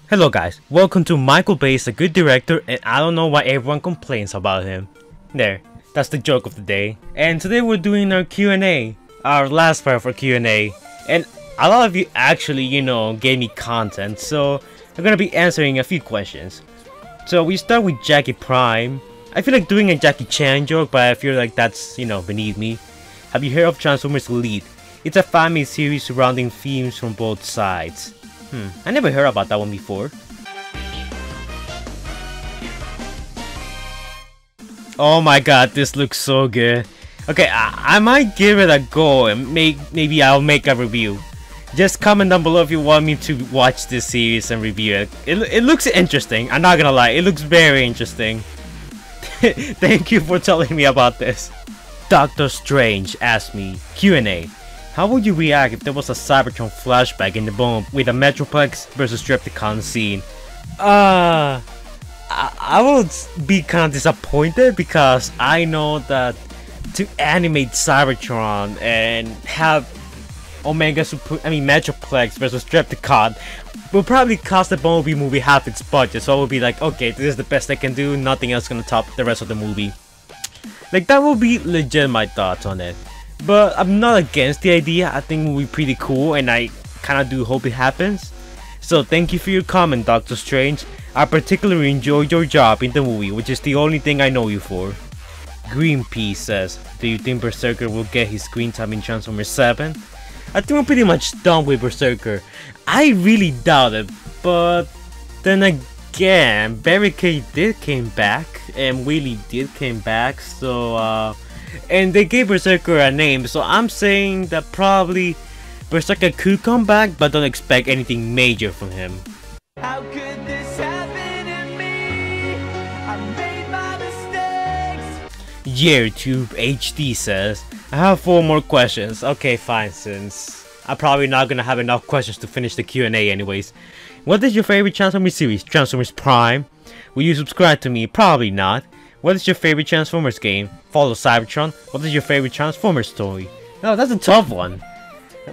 Hello guys, welcome to Michael Bay's a good director and I don't know why everyone complains about him. There, that's the joke of the day. And today we're doing our Q&A, our last part for Q&A. And a lot of you actually, gave me content, so I'm gonna be answering a few questions. So we start with Jackie Prime. I feel like doing a Jackie Chan joke, but I feel like that's, beneath me. Have you heard of Transformers Elite? It's a family series surrounding themes from both sides. I never heard about that one before. Oh my god, this looks so good. Okay, I might give it a go and maybe I'll make a review. Just comment down below if you want me to watch this series and review it. It looks interesting, I'm not gonna lie, it looks very interesting. Thank you for telling me about this. Doctor Strange asked me, Q&A. How would you react if there was a Cybertron flashback in the bomb with a Metroplex versus Tripticon scene? I would be kind of disappointed because I know that to animate Cybertron and have Metroplex versus Tripticon will probably cost the Bumblebee movie half its budget, so I would be like, okay, this is the best I can do, nothing else gonna top the rest of the movie. Like, that would be legit my thoughts on it. But I'm not against the idea, I think it would be pretty cool and I kinda do hope it happens. So thank you for your comment, Doctor Strange. I particularly enjoyed your job in the movie, which is the only thing I know you for. Greenpeace says, do you think Berserker will get his screen time in Transformers 7? I think we're pretty much done with Berserker. I really doubt it, but then again, Barricade did came back and Wheelie did came back, so and they gave Berserker a name, so I'm saying that probably Berserker could come back, but don't expect anything major from him. How could this happen to me? I made my mistakes. YearTube HD says, I have 4 more questions. Okay, fine, since I'm probably not gonna have enough questions to finish the Q&A anyways. What is your favorite Transformers series? Transformers Prime? Will you subscribe to me? Probably not. What is your favorite Transformers game? Follow Cybertron. What is your favorite Transformers toy? No, that's a tough one.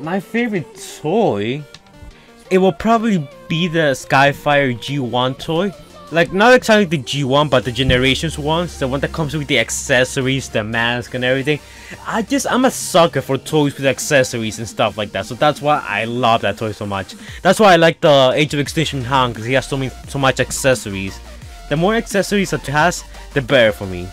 My favorite toy? It will probably be the Skyfire G1 toy. Like, not exactly the G1, but the Generations ones. The one that comes with the accessories, the mask and everything. I'm a sucker for toys with accessories and stuff like that. So that's why I love that toy so much. That's why I like the Age of Extinction Hound, because he has so much accessories. The more accessories that it has, the better for me.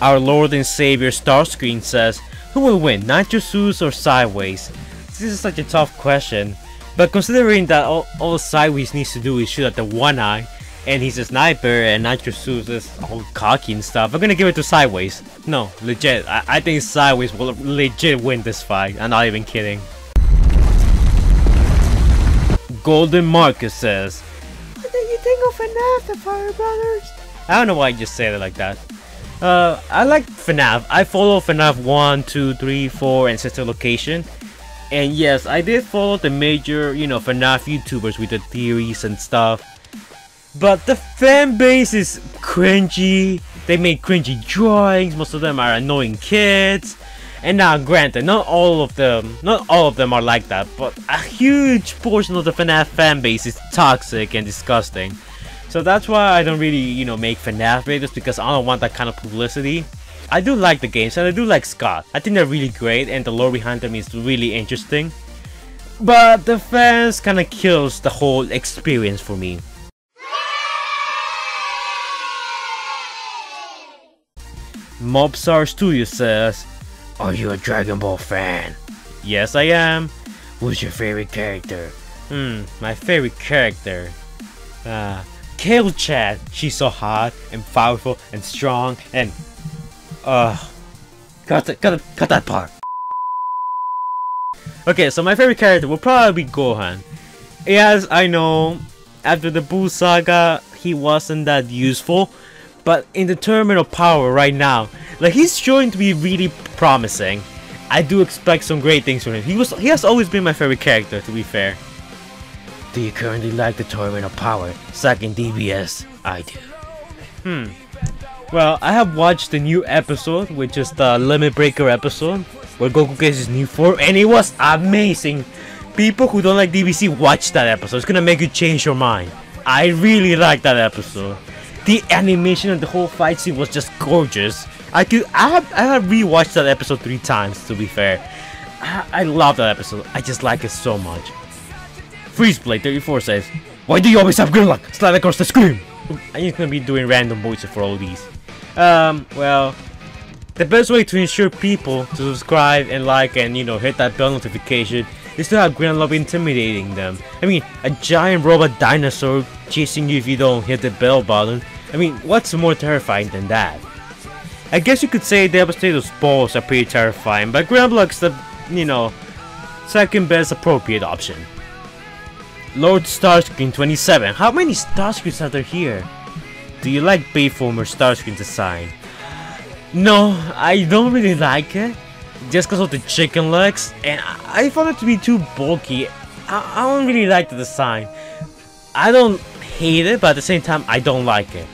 Our Lord and Savior Starscreen says, who will win, Nitro Zeus or Sideways? This is such a tough question, but considering that all Sideways needs to do is shoot at the one eye, and he's a sniper and Nitro Zeus is all cocky and stuff, I'm gonna give it to Sideways. No, legit, I think Sideways will legit win this fight, I'm not even kidding. Golden Marcus says, what do you think of FNAF, the Fire Brothers? I don't know why I just said it like that. I like FNAF. I follow FNAF 1, 2, 3, 4 and Sister Location. And yes, I did follow the major, FNAF YouTubers with the theories and stuff. But the fan base is cringy. They make cringy drawings. Most of them are annoying kids. And now, granted, not all of them are like that, but a huge portion of the FNAF fan base is toxic and disgusting. So that's why I don't really, make FNAF videos, because I don't want that kind of publicity. I do like the games and I do like Scott. I think they're really great and the lore behind them is really interesting. But the fans kind of kills the whole experience for me. Mobstar Studio says, are you a Dragon Ball fan? Yes, I am. Who's your favorite character? My favorite character? Kale Chat. She's so hot and powerful and strong and cut that part. Okay, so my favorite character will probably be Gohan. Yes, I know, after the Buu saga, he wasn't that useful, but in the terminal power right now, like, he's showing to be really promising. I do expect some great things from him. He has always been my favorite character, to be fair. Do you currently like the Tournament of Power? Second DBS? I do. Well, I have watched the new episode, which is the Limit Breaker episode, where Goku gets his new form, and it was amazing. People who don't like DBC, watch that episode. It's gonna make you change your mind. I really liked that episode. The animation of the whole fight scene was just gorgeous. I have rewatched that episode 3 times, to be fair. I love that episode. I just like it so much. FreezeBlade34 says, "Why do you always have good luck? Slide across the screen." I'm just gonna be doing random voices for all these. Well, the best way to ensure people to subscribe and like and hit that bell notification is to have Grand Love intimidating them. I mean, a giant robot dinosaur chasing you if you don't hit the bell button. I mean, what's more terrifying than that? I guess you could say Devastator's balls are pretty terrifying, but Grimlock's the, second best appropriate option. Lord Starscream27, how many Starscreams are there here? Do you like Bayformer Starscream design? No, I don't really like it. Just because of the chicken legs, and I found it to be too bulky. I don't really like the design. I don't hate it, but at the same time, I don't like it.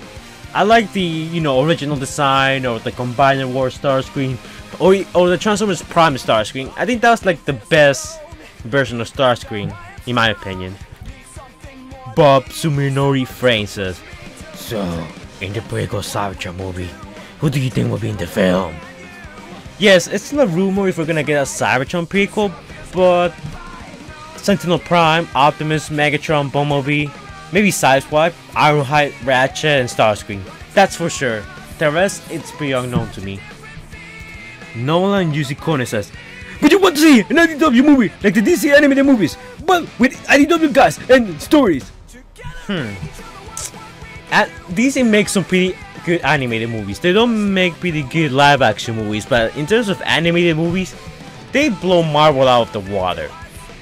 I like the, original design, or the Combiner War Starscream, or the Transformers Prime Starscream. I think that's like the best version of Starscream, in my opinion. Bob Suminori Frame says, "So, in the prequel Cybertron movie, who do you think will be in the film?" Yes, it's still a rumor if we're gonna get a Cybertron prequel, but Sentinel Prime, Optimus, Megatron, Bumblebee, maybe Sideswipe, Ironhide, Ratchet, and Starscream. That's for sure. The rest, it's pretty unknown to me. Nolan Yuzikone says, "Would you want to see an IDW movie like the DC animated movies, but with IDW guys and stories?" DC makes some pretty good animated movies. They don't make pretty good live action movies, but in terms of animated movies, they blow Marvel out of the water.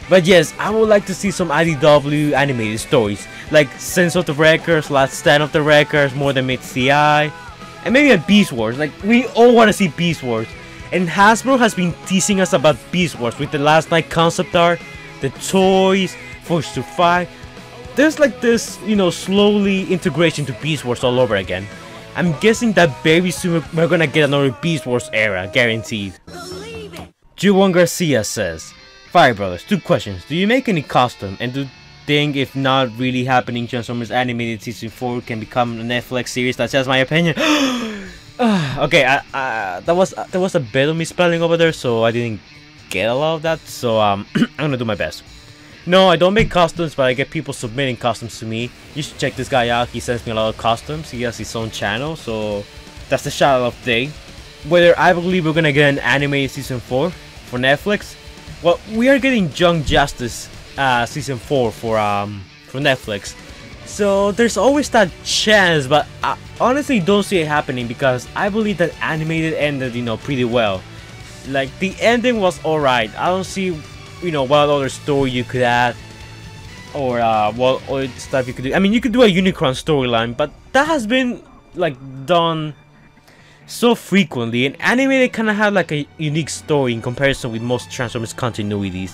But yes, I would like to see some IDW animated stories, like Sense of the Wreckers, Last Stand of the Wreckers, More Than Meets the Eye, and maybe a Beast Wars. Like, we all want to see Beast Wars, and Hasbro has been teasing us about Beast Wars with the Last Night concept art, the toys, Force to Fight. There's like this, slowly integration to Beast Wars all over again. I'm guessing that very soon we're gonna get another Beast Wars era, guaranteed. Juwan Garcia says, "Fire Brothers, 2 questions. Do you make any costume, and do you think if not really happening, Transformers Animated Season 4 can become a Netflix series?" That's just my opinion. Okay, there was a bit of misspelling over there, so I didn't get a lot of that. So I'm gonna do my best. No, I don't make costumes, but I get people submitting costumes to me. You should check this guy out. He sends me a lot of costumes. He has his own channel, so that's the shout out of the day. Whether I believe we're gonna get an animated season 4 for Netflix, well, we are getting Young Justice season 4 for Netflix. So there's always that chance, but I honestly don't see it happening because I believe that animated ended, pretty well. Like, the ending was alright. I don't see, what other story you could add, or what other stuff you could do. I mean, you could do a Unicron storyline, but that has been like done so frequently, and animated kind of have like a unique story in comparison with most Transformers continuities.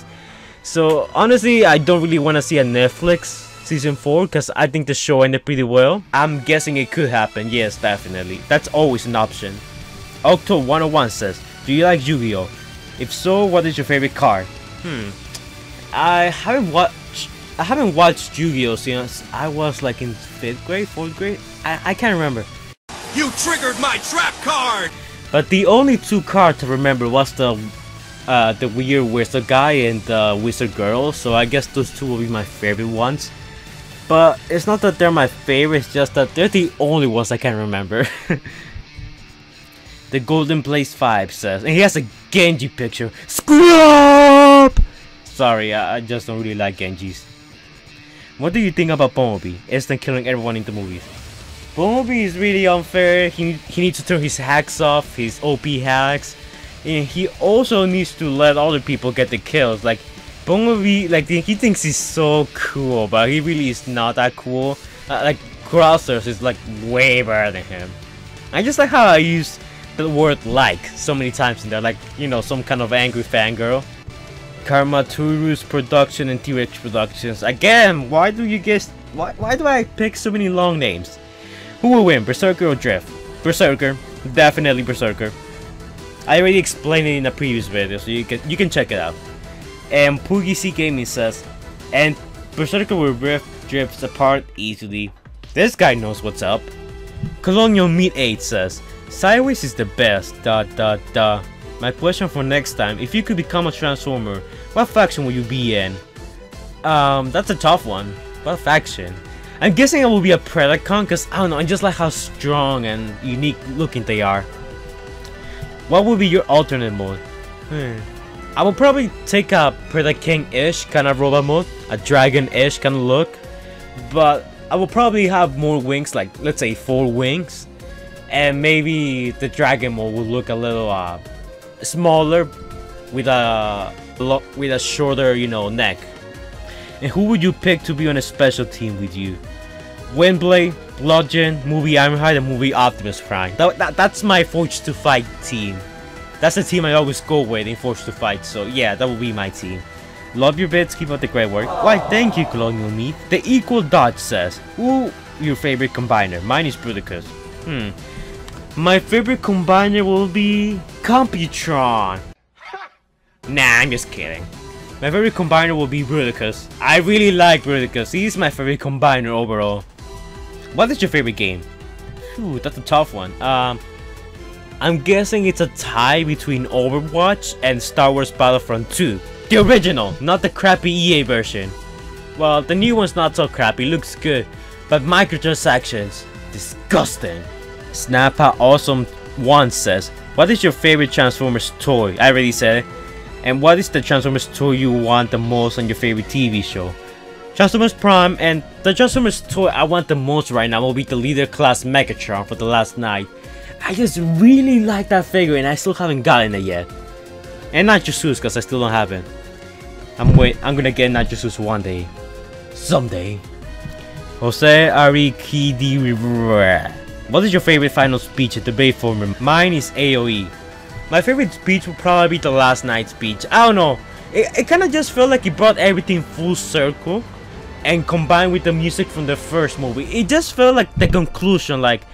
So honestly, I don't really want to see a Netflix season 4 because I think the show ended pretty well. I'm guessing it could happen. Yes, definitely. That's always an option. Octo101 says, "Do you like Yu-Gi-Oh? If so, what is your favorite card?" I haven't watched Yu-Gi-Oh since I was like in 5th grade, 4th grade. I can't remember. You triggered my trap card! But the only 2 cards to remember was the weird wizard guy and the wizard girl. So I guess those 2 will be my favorite ones. But it's not that they're my favorite, it's just that they're the only ones I can remember. The Golden Blaze 5 says, and he has a Genji picture. Screw up! Sorry, I just don't really like Genjis. What do you think about Bumblebee? Instant killing everyone in the movies. Bumblebee is really unfair. He needs to turn his hacks off, his OP hacks. And he also needs to let other people get the kills. Like, Bumblebee, like, he thinks he's so cool, but he really is not that cool. Like, Crossers is like way better than him. I just like how I use the word "like" so many times in there, like, some kind of angry fangirl. Karmaturus Production and T-Rex Productions. Again, why do I pick so many long names? Who will win, Berserker or Drift? Berserker, definitely Berserker. I already explained it in a previous video, so you can check it out. And Poogie C Gaming says, and Berserker will Drift drifts apart easily. This guy knows what's up. Colonial Meat 8 says, Sideways is the best, ... My question for next time, if you could become a Transformer, what faction will you be in? That's a tough one. What faction? I'm guessing I will be a Predacon, cause I don't know, I just like how strong and unique looking they are. What would be your alternate mode? I will probably take a Predaking-ish kind of robot mode, a Dragon-ish kind of look, but I will probably have more wings, like let's say 4 wings, and maybe the Dragon mode will look a little smaller with a shorter, you know, neck. And who would you pick to be on a special team with you? Windblade, Bludgeon, Movie Ironhide, and Movie Optimus Prime. That's my Forged to Fight team. That's the team I always go with in Forged to Fight, so yeah, that will be my team. Love your bits, keep up the great work. Why, thank you, Colonial Meat. The Equal Dodge says, who your favorite combiner? Mine is Bruticus. My favorite combiner will be Computron. Nah, I'm just kidding. My favorite combiner will be Bruticus. I really like Bruticus. He's my favorite combiner overall. What is your favorite game? Phew, that's a tough one. I'm guessing it's a tie between Overwatch and Star Wars Battlefront 2. The original, not the crappy EA version. Well, the new one's not so crappy, looks good, but microtransactions, disgusting. Snappa Awesome 1 says, what is your favorite Transformers toy? I already said it. And what is the Transformers toy you want the most on your favorite TV show? Transformers Prime, and the Transformers toy I want the most right now will be the Leader Class Megatron for the last night. I just really like that figure and I still haven't gotten it yet. And Nitro Zeus, because I still don't have it. I'm gonna get Nitro Zeus one day. Someday. Jose Arikidi. What is your favorite final speech at the Bay Former? Mine is AOE. My favorite speech will probably be the last night speech. I don't know. It kind of just felt like it brought everything full circle. And combined with the music from the first movie. It just felt like the conclusion, like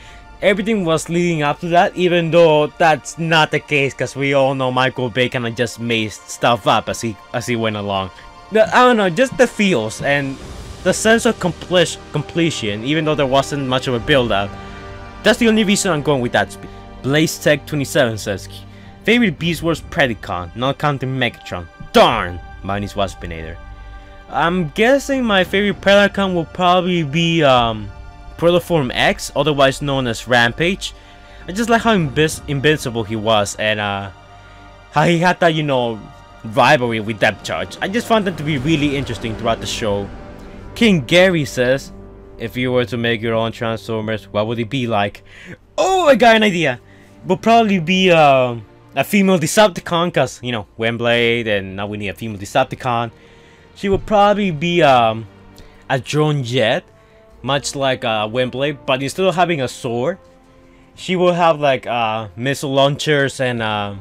everything was leading up to that, even though that's not the case, because we all know Michael Bay kind of just made stuff up as he went along. I don't know, just the feels and the sense of completion, even though there wasn't much of a build-up. That's the only reason I'm going with that speed. BlazeTech27 says, favorite Beast Wars Predacon, not counting Megatron. Darn! Mine is Waspinator. I'm guessing my favorite Predacon will probably be Protoform X, otherwise known as Rampage. I just like how invincible he was and how he had that, you know, rivalry with Depth Charge. I just found that to be really interesting throughout the show. King Gary says, if you were to make your own Transformers, what would it be like? Oh, I got an idea! It will probably be a female Decepticon, because, you know, Windblade, and now we need a female Decepticon. She will probably be a drone jet, much like Windblade, but instead of having a sword, she will have like missile launchers and a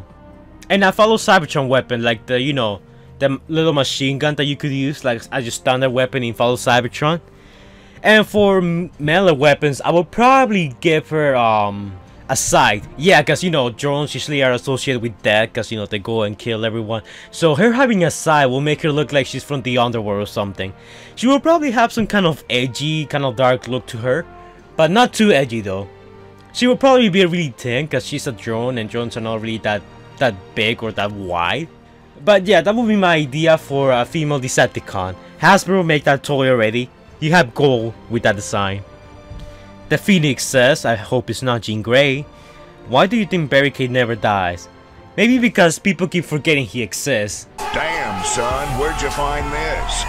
follow Cybertron weapon, like the, you know, the little machine gun that you could use like as your standard weapon in follow Cybertron. And for melee weapons, I would probably give her a scythe. Yeah, because, you know, drones usually are associated with death, because, you know, they go and kill everyone. So her having a scythe will make her look like she's from the underworld or something. She will probably have some kind of edgy, kind of dark look to her, but not too edgy though. She will probably be really thin, because she's a drone and drones are not really that big or that wide. But yeah, that would be my idea for a female Decepticon. Hasbro make that toy already. You have gold with that design. The Phoenix says, I hope it's not Jean Grey. Why do you think Barricade never dies? Maybe because people keep forgetting he exists. Damn, son, where'd you find this?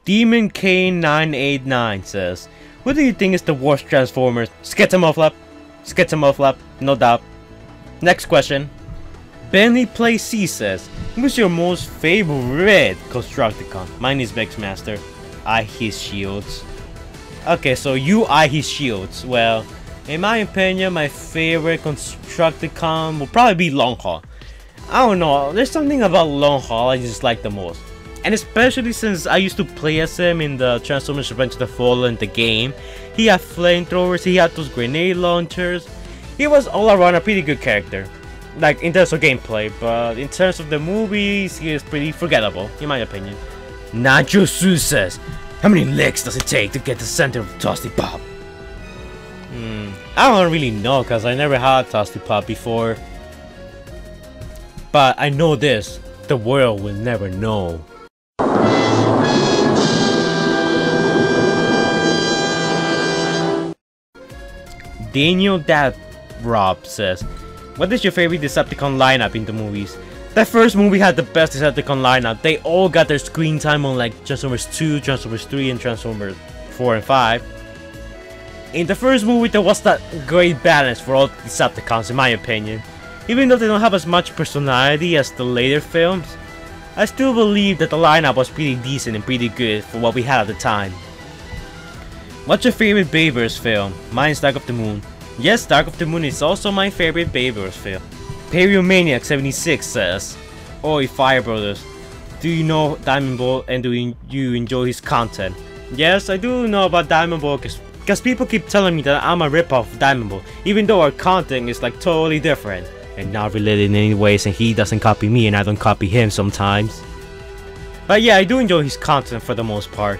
Demon K989 says, who do you think is the worst Transformers? Sketamufflap. Sketamufflap, no doubt. Next question. Benny Play C says, who's your most favorite Constructicon? Mine is Vexmaster. I his shields. Okay, so you eye his shields. Well, in my opinion, my favorite Constructicon will probably be Long Haul. I don't know, there's something about Long Haul I just like the most. And especially since I used to play as him in the Transformers Revenge of the Fallen, the game. He had flamethrowers, he had those grenade launchers. He was all around a pretty good character. Like, in terms of gameplay, but in terms of the movies, he is pretty forgettable, in my opinion. Nacho Sue says, how many licks does it take to get the center of Toasty Pop? I don't really know because I never had Toasty Pop before. But I know this, the world will never know. Daniel That Rob says, what is your favorite Decepticon lineup in the movies? The first movie had the best Decepticon lineup. They all got their screen time on like Transformers 2, Transformers 3, and Transformers 4 and 5. In the first movie, there was that great balance for all the Decepticons, in my opinion. Even though they don't have as much personality as the later films, I still believe that the lineup was pretty decent and pretty good for what we had at the time. What's your favorite Bayverse film? Mine's Dark of the Moon. Yes, Dark of the Moon is also my favorite Bayverse film. Periomaniac76 says, Oi Fire Brothers, do you know Diamond Ball and do you enjoy his content? Yes, I do know about Diamond Ball because people keep telling me that I'm a ripoff of Diamond Ball, even though our content is like totally different and not related in any ways, and he doesn't copy me and I don't copy him sometimes. But yeah, I do enjoy his content for the most part.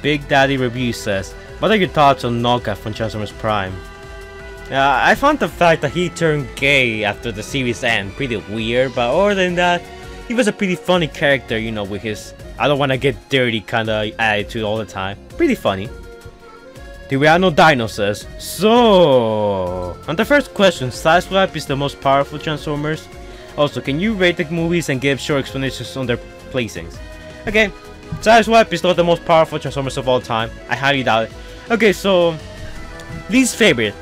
Big Daddy Review says, what are your thoughts on Noga from Transformers Prime? I found the fact that he turned gay after the series end pretty weird, but other than that, he was a pretty funny character, you know, with his I don't wanna get dirty kinda attitude all the time. Pretty funny. Tyranno Dino says, so on the first question, Sideswipe is the most powerful Transformers. Also, can you rate the movies and give short explanations on their placings? Okay, Sideswipe is not the most powerful Transformers of all time. I highly doubt it. Okay, so least favorite,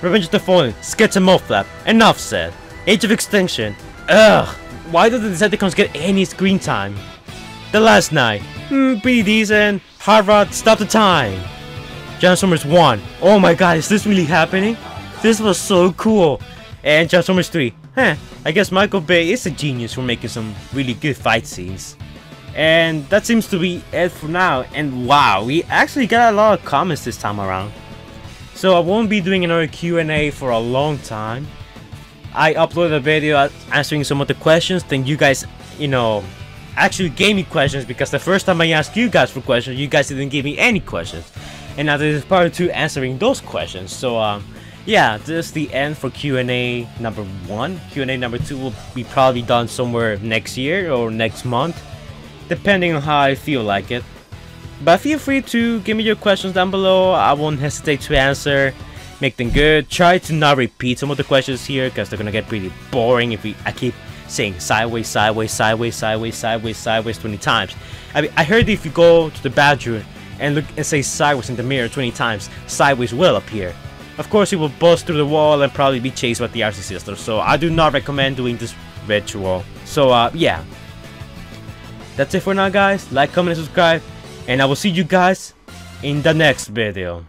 Revenge of the Fallen, Sketch and Moflap. Enough said. Age of Extinction. Ugh, why do the Decepticons get any screen time? The Last Night. Pretty decent. Hard Rod, Stop the Time. Transformers 1. Oh my god, is this really happening? This was so cool. And Transformers 3. I guess Michael Bay is a genius for making some really good fight scenes. And that seems to be it for now. And wow, we actually got a lot of comments this time around. So I won't be doing another Q&A for a long time. I uploaded a video answering some of the questions. Then you guys, you know, actually gave me questions, because the first time I asked you guys for questions, you guys didn't give me any questions. And now this is part 2 answering those questions. So yeah, this is the end for Q&A number 1. Q&A number 2 will be probably done somewhere next year or next month, depending on how I feel like it. But feel free to give me your questions down below. I won't hesitate to answer. Make them good. Try to not repeat some of the questions here, because they're gonna get pretty boring if I keep saying sideways, sideways, sideways, sideways, sideways, sideways 20 times. I mean, I heard if you go to the bathroom and look and say sideways in the mirror 20 times, sideways will appear. Of course, it will bust through the wall and probably be chased by the RC sister. So I do not recommend doing this ritual. So yeah, that's it for now, guys. Like, comment, and subscribe, and I will see you guys in the next video.